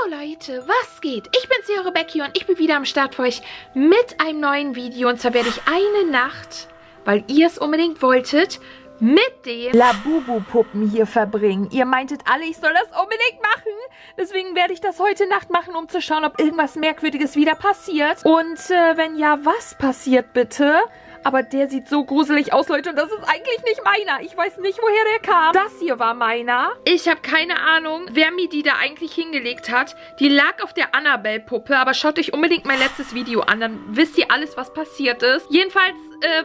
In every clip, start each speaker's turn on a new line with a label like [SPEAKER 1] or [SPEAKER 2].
[SPEAKER 1] Leute, was geht? Ich bin's, eure Becky, und ich bin wieder am Start für euch mit einem neuen Video. Und zwar werde ich eine Nacht, weil ihr es unbedingt wolltet, mit den Labubu-Puppen hier verbringen. Ihr meintet alle, ich soll das unbedingt machen. Deswegen werde ich das heute Nacht machen, um zu schauen, ob irgendwas Merkwürdiges wieder passiert. Und wenn ja, was passiert bitte? Aber der sieht so gruselig aus, Leute. Und das ist eigentlich nicht meiner. Ich weiß nicht, woher der kam. Das hier war meiner. Ich habe keine Ahnung, wer mir die da eigentlich hingelegt hat. Die lag auf der Annabelle-Puppe. Aber schaut euch unbedingt mein letztes Video an. Dann wisst ihr alles, was passiert ist. Jedenfalls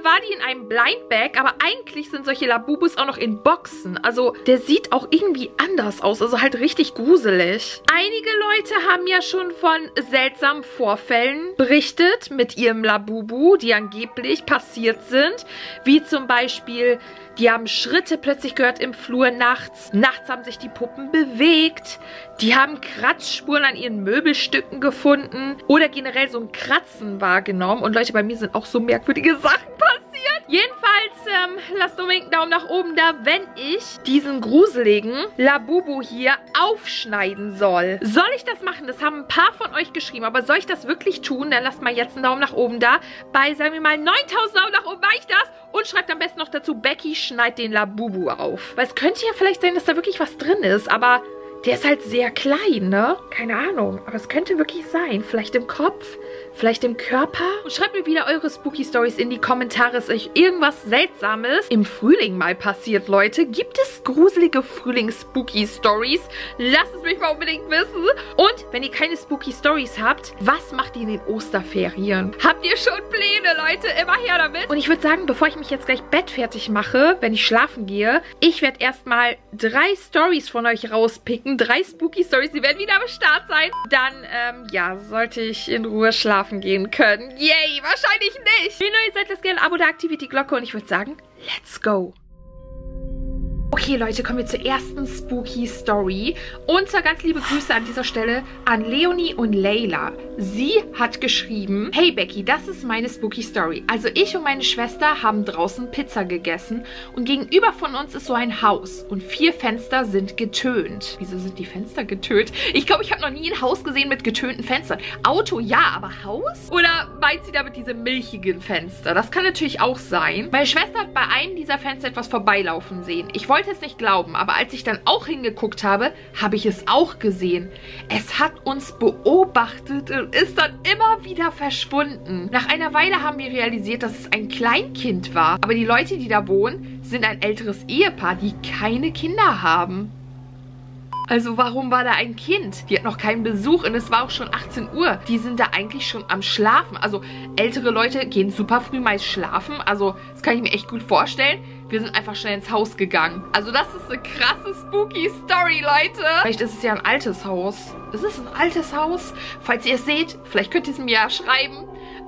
[SPEAKER 1] war die in einem Blind Bag. Aber eigentlich sind solche Labubus auch noch in Boxen. Also der sieht auch irgendwie anders aus. Also halt richtig gruselig. Einige Leute haben ja schon von seltsamen Vorfällen berichtet mit ihrem Labubu, die angeblich passiert sind. Wie zum Beispiel, die haben Schritte plötzlich gehört im Flur nachts. Nachts haben sich die Puppen bewegt. Die haben Kratzspuren an ihren Möbelstücken gefunden. Oder generell so ein Kratzen wahrgenommen. Und Leute, bei mir sind auch so merkwürdige Sachen passiert. Jedenfalls lasst unbedingt einen Daumen nach oben da, wenn ich diesen gruseligen Labubu hier aufschneiden soll. Soll ich das machen? Das haben ein paar von euch geschrieben. Aber soll ich das wirklich tun? Dann lasst mal jetzt einen Daumen nach oben da. Bei, sagen wir mal, 9000 Daumen nach oben mache ich das. Und schreibt am besten noch dazu, Becky schneidet den Labubu auf. Weil es könnte ja vielleicht sein, dass da wirklich was drin ist. Aber der ist halt sehr klein, ne? Keine Ahnung. Aber es könnte wirklich sein. Vielleicht im Kopf, vielleicht im Körper. Und schreibt mir wieder eure Spooky Stories in die Kommentare. Ist euch irgendwas Seltsames im Frühling mal passiert, Leute? Gibt es gruselige Frühlings-Spooky Stories? Lasst es mich mal unbedingt wissen. Und wenn ihr keine Spooky Stories habt, was macht ihr in den Osterferien? Habt ihr schon Pläne, Leute? Immer her damit. Und ich würde sagen, bevor ich mich jetzt gleich bettfertig mache, wenn ich schlafen gehe, ich werde erstmal 3 Stories von euch rauspicken. 3 Spooky Stories, die werden wieder am Start sein. Dann, ja, sollte ich in Ruhe schlafen gehen können. Yay, wahrscheinlich nicht. Wenn ihr seid, lasst gerne ein Abo da, aktiviert die Glocke und ich würde sagen, let's go. Okay, Leute, kommen wir zur ersten Spooky Story. Und zwar ganz liebe Grüße an dieser Stelle an Leonie und Leila. Sie hat geschrieben: Hey Becky, das ist meine Spooky Story. Also ich und meine Schwester haben draußen Pizza gegessen und gegenüber von uns ist so ein Haus und 4 Fenster sind getönt. Wieso sind die Fenster getönt? Ich glaube, ich habe noch nie ein Haus gesehen mit getönten Fenstern. Auto, ja, aber Haus? Oder meint sie damit diese milchigen Fenster? Das kann natürlich auch sein. Meine Schwester hat bei einem dieser Fenster etwas vorbeilaufen sehen. Ich wollte es nicht glauben, aber als ich dann auch hingeguckt habe, habe ich es auch gesehen. Es hat uns beobachtet und ist dann immer wieder verschwunden. Nach einer Weile haben wir realisiert, dass es ein Kleinkind war. Aber die Leute, die da wohnen, sind ein älteres Ehepaar, die keine Kinder haben. Also warum war da ein Kind? Die hat noch keinen Besuch und es war auch schon 18 Uhr. Die sind da eigentlich schon am Schlafen. Also ältere Leute gehen super früh meist schlafen. Also das kann ich mir echt gut vorstellen. Wir sind einfach schnell ins Haus gegangen. Also das ist eine krasse spooky Story, Leute. Vielleicht ist es ja ein altes Haus. Ist es ein altes Haus? Falls ihr es seht, vielleicht könnt ihr es mir ja schreiben.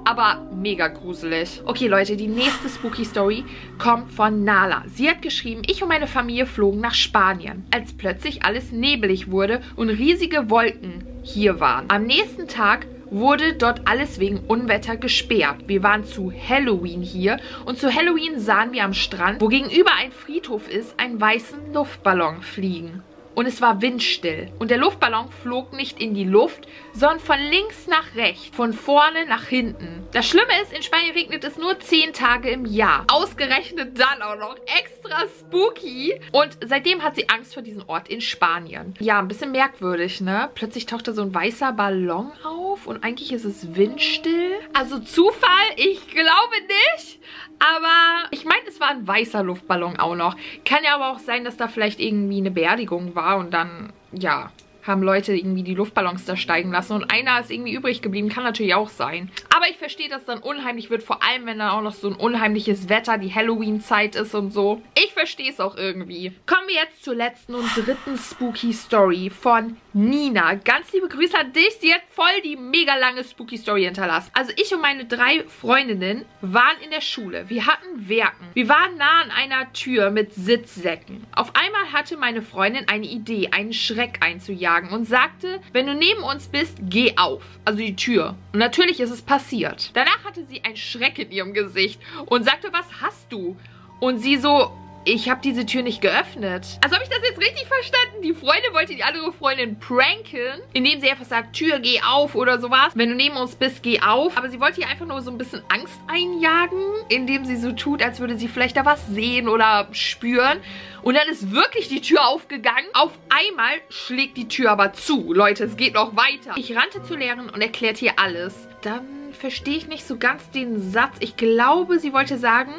[SPEAKER 1] Aber mega gruselig. Okay, Leute, die nächste Spooky Story kommt von Nala. Sie hat geschrieben: Ich und meine Familie flogen nach Spanien, als plötzlich alles nebelig wurde und riesige Wolken hier waren. Am nächsten Tag wurde dort alles wegen Unwetter gesperrt. Wir waren zu Halloween hier und zu Halloween sahen wir am Strand, wo gegenüber ein Friedhof ist, einen weißen Luftballon fliegen. Und es war windstill. Und der Luftballon flog nicht in die Luft, sondern von links nach rechts, von vorne nach hinten. Das Schlimme ist, in Spanien regnet es nur 10 Tage im Jahr. Ausgerechnet dann auch noch extra spooky. Und seitdem hat sie Angst vor diesem Ort in Spanien. Ja, ein bisschen merkwürdig, ne? Plötzlich taucht da so ein weißer Ballon auf und eigentlich ist es windstill. Also Zufall? Ich glaube nicht. Aber ich meine, es war ein weißer Luftballon auch noch. Kann ja aber auch sein, dass da vielleicht irgendwie eine Beerdigung war und dann, ja, haben Leute irgendwie die Luftballons da steigen lassen und einer ist irgendwie übrig geblieben. Kann natürlich auch sein. Aber ich verstehe, dass es dann unheimlich wird, vor allem, wenn dann auch noch so ein unheimliches Wetter, die Halloween-Zeit ist und so. Ich verstehe es auch irgendwie. Kommen wir jetzt zur letzten und dritten Spooky Story von Nina. Ganz liebe Grüße an dich. Sie hat voll die mega lange Spooky Story hinterlassen. Also ich und meine 3 Freundinnen waren in der Schule. Wir hatten Werken. Wir waren nah an einer Tür mit Sitzsäcken. Auf einmal hatte meine Freundin eine Idee, einen Schreck einzujagen und sagte: Wenn du neben uns bist, geh auf. Also die Tür. Und natürlich ist es passiert. Danach hatte sie einen Schreck in ihrem Gesicht und sagte: Was hast du? Und sie so: ich habe diese Tür nicht geöffnet. Also habe ich das jetzt richtig verstanden? Die Freundin wollte die andere Freundin pranken, indem sie einfach sagt, Tür, geh auf oder sowas. Wenn du neben uns bist, geh auf. Aber sie wollte ihr einfach nur so ein bisschen Angst einjagen, indem sie so tut, als würde sie vielleicht da was sehen oder spüren. Und dann ist wirklich die Tür aufgegangen. Auf einmal schlägt die Tür aber zu. Leute, es geht noch weiter. Ich rannte zur Lehrerin und erklärte ihr alles. Dann verstehe ich nicht so ganz den Satz. Ich glaube, sie wollte sagen,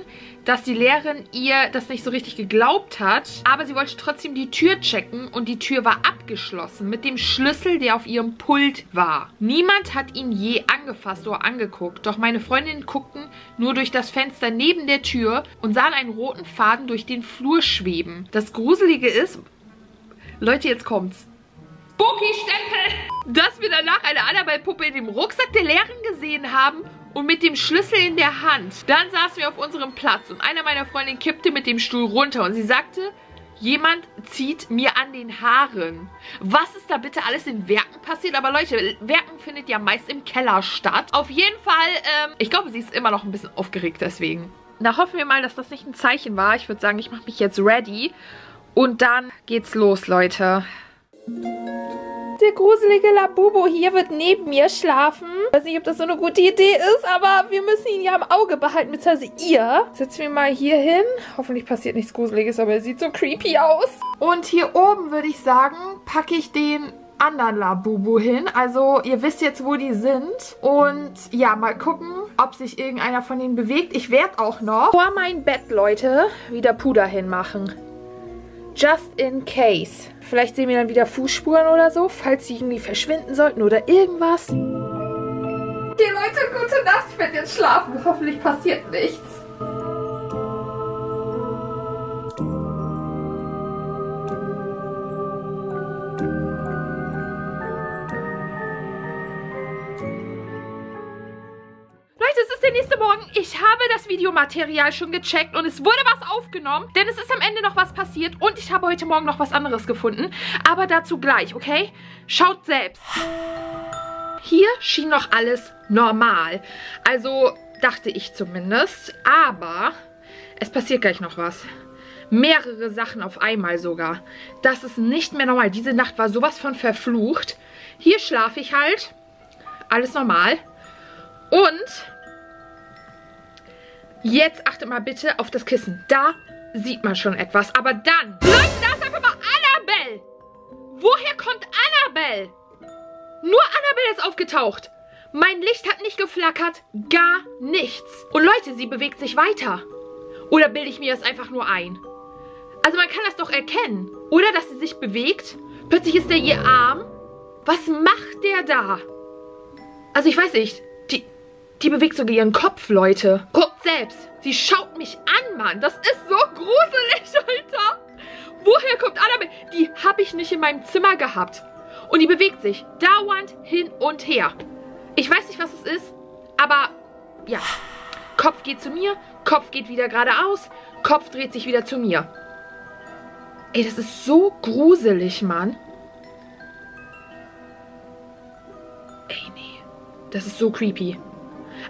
[SPEAKER 1] dass die Lehrerin ihr das nicht so richtig geglaubt hat. Aber sie wollte trotzdem die Tür checken und die Tür war abgeschlossen mit dem Schlüssel, der auf ihrem Pult war. Niemand hat ihn je angefasst oder angeguckt. Doch meine Freundinnen guckten nur durch das Fenster neben der Tür und sahen einen roten Faden durch den Flur schweben. Das Gruselige ist... Leute, jetzt kommt's. Spooky-Stempel! Dass wir danach eine Annabelle-Puppe in dem Rucksack der Lehrerin gesehen haben und mit dem Schlüssel in der Hand. Dann saßen wir auf unserem Platz und eine meiner Freundinnen kippte mit dem Stuhl runter und sie sagte, jemand zieht mir an den Haaren. Was ist da bitte alles in Werken passiert? Aber Leute, Werken findet ja meist im Keller statt. Auf jeden Fall, ich glaube, sie ist immer noch ein bisschen aufgeregt deswegen. Na, hoffen wir mal, dass das nicht ein Zeichen war. Ich würde sagen, ich mache mich jetzt ready und dann geht's los, Leute. Der gruselige Labubu hier wird neben mir schlafen. Ich weiß nicht, ob das so eine gute Idee ist, aber wir müssen ihn ja im Auge behalten, beziehungsweise ihr. Setzen wir mal hier hin. Hoffentlich passiert nichts Gruseliges, aber er sieht so creepy aus. Und hier oben würde ich sagen, packe ich den anderen Labubu hin. Also ihr wisst jetzt, wo die sind. Und ja, mal gucken, ob sich irgendeiner von denen bewegt. Ich werde auch noch vor mein Bett, Leute, wieder Puder hinmachen. Just in case. Vielleicht sehen wir dann wieder Fußspuren oder so, falls sie irgendwie verschwinden sollten oder irgendwas. Okay, Leute, gute Nacht. Ich werde jetzt schlafen. Hoffentlich passiert nichts. Es ist der nächste Morgen. Ich habe das Videomaterial schon gecheckt und es wurde was aufgenommen, denn es ist am Ende noch was passiert und ich habe heute Morgen noch was anderes gefunden. Aber dazu gleich, okay? Schaut selbst. Hier schien noch alles normal. Also dachte ich zumindest. Aber es passiert gleich noch was. Mehrere Sachen auf einmal sogar. Das ist nicht mehr normal. Diese Nacht war sowas von verflucht. Hier schlafe ich halt. Alles normal. Und jetzt achtet mal bitte auf das Kissen. Da sieht man schon etwas. Aber dann... Leute, da ist einfach mal Annabelle. Woher kommt Annabelle? Nur Annabelle ist aufgetaucht. Mein Licht hat nicht geflackert. Gar nichts. Und Leute, sie bewegt sich weiter. Oder bilde ich mir das einfach nur ein? Also man kann das doch erkennen. Oder dass sie sich bewegt. Plötzlich ist der ihr Arm. Was macht der da? Also ich weiß nicht. Die bewegt sogar ihren Kopf, Leute. Guckt selbst. Sie schaut mich an, Mann. Das ist so gruselig, Alter. Woher kommt Annabelle? Die habe ich nicht in meinem Zimmer gehabt. Und die bewegt sich dauernd hin und her. Ich weiß nicht, was es ist, aber ja. Kopf geht zu mir, Kopf geht wieder geradeaus, Kopf dreht sich wieder zu mir. Ey, das ist so gruselig, Mann. Ey, nee. Das ist so creepy.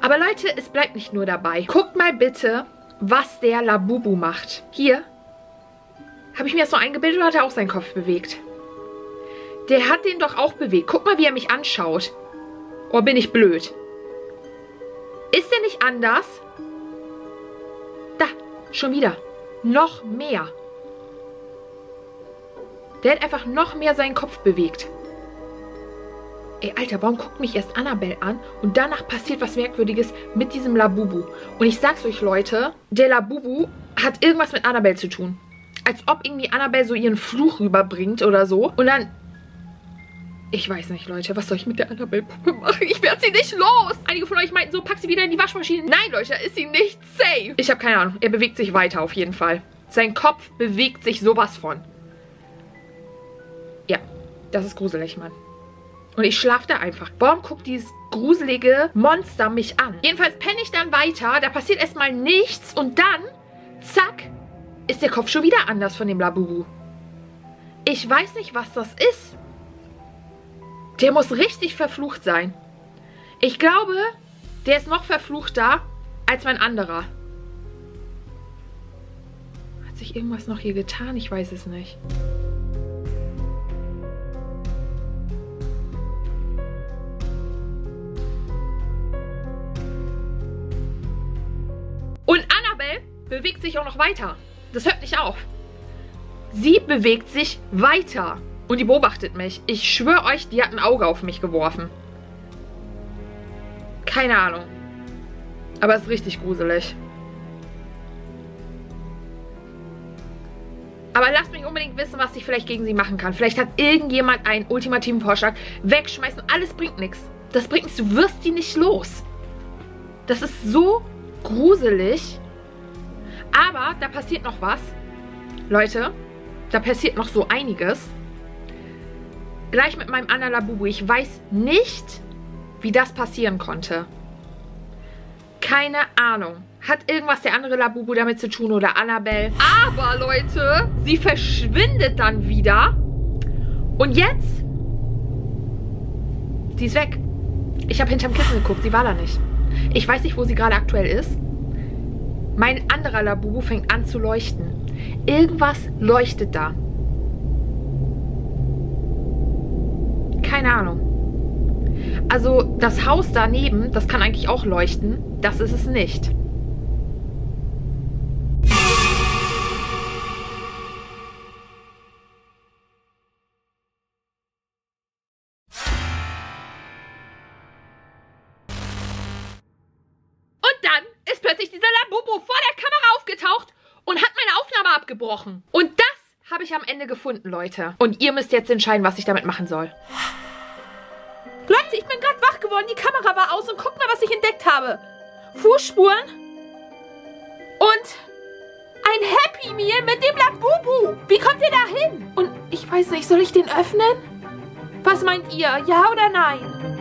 [SPEAKER 1] Aber Leute, es bleibt nicht nur dabei. Guckt mal bitte, was der Labubu macht. Hier. Habe ich mir das so eingebildet oder hat er auch seinen Kopf bewegt? Der hat den doch auch bewegt. Guck mal, wie er mich anschaut. Oh, bin ich blöd. Ist der nicht anders? Da, schon wieder. Noch mehr. Der hat einfach noch mehr seinen Kopf bewegt. Ey, Alter, warum guckt mich erst Annabelle an und danach passiert was Merkwürdiges mit diesem Labubu? Und ich sag's euch, Leute, der Labubu hat irgendwas mit Annabelle zu tun. Als ob irgendwie Annabelle so ihren Fluch rüberbringt oder so. Und dann... Ich weiß nicht, Leute, was soll ich mit der Annabelle-Puppe machen? Ich werde sie nicht los. Einige von euch meinten so, pack sie wieder in die Waschmaschine. Nein, Leute, ist sie nicht safe. Ich habe keine Ahnung. Er bewegt sich weiter auf jeden Fall. Sein Kopf bewegt sich sowas von. Ja, das ist gruselig, Mann. Und ich schlafe da einfach. Warum guckt dieses gruselige Monster mich an? Jedenfalls penne ich dann weiter. Da passiert erstmal nichts. Und dann, zack, ist der Kopf schon wieder anders von dem Labubu. Ich weiß nicht, was das ist. Der muss richtig verflucht sein. Ich glaube, der ist noch verfluchter als mein anderer. Hat sich ich irgendwas noch hier getan? Ich weiß es nicht. Und Annabelle bewegt sich auch noch weiter. Das hört nicht auf. Sie bewegt sich weiter. Und die beobachtet mich. Ich schwöre euch, die hat ein Auge auf mich geworfen. Keine Ahnung. Aber es ist richtig gruselig. Aber lasst mich unbedingt wissen, was ich vielleicht gegen sie machen kann. Vielleicht hat irgendjemand einen ultimativen Vorschlag. Wegschmeißen, alles bringt nichts. Das bringt nichts, du wirst die nicht los. Das ist so gruselig. Aber da passiert noch was. Leute, da passiert noch so einiges. Gleich mit meinem anderen Labubu. Ich weiß nicht, wie das passieren konnte. Keine Ahnung. Hat irgendwas der andere Labubu damit zu tun oder Annabelle? Aber Leute, sie verschwindet dann wieder. Und jetzt? Die ist weg. Ich habe hinterm Kissen geguckt, sie war da nicht. Ich weiß nicht, wo sie gerade aktuell ist. Mein anderer Labubu fängt an zu leuchten. Irgendwas leuchtet da. Keine Ahnung. Also das Haus daneben, das kann eigentlich auch leuchten. Das ist es nicht. Labubu vor der Kamera aufgetaucht und hat meine Aufnahme abgebrochen. Und das habe ich am Ende gefunden, Leute. Und ihr müsst jetzt entscheiden, was ich damit machen soll. Leute, ich bin gerade wach geworden. Die Kamera war aus und guckt mal, was ich entdeckt habe. Fußspuren und ein Happy Meal mit dem Labubu. Wie kommt ihr da hin? Und ich weiß nicht, soll ich den öffnen? Was meint ihr? Ja oder nein?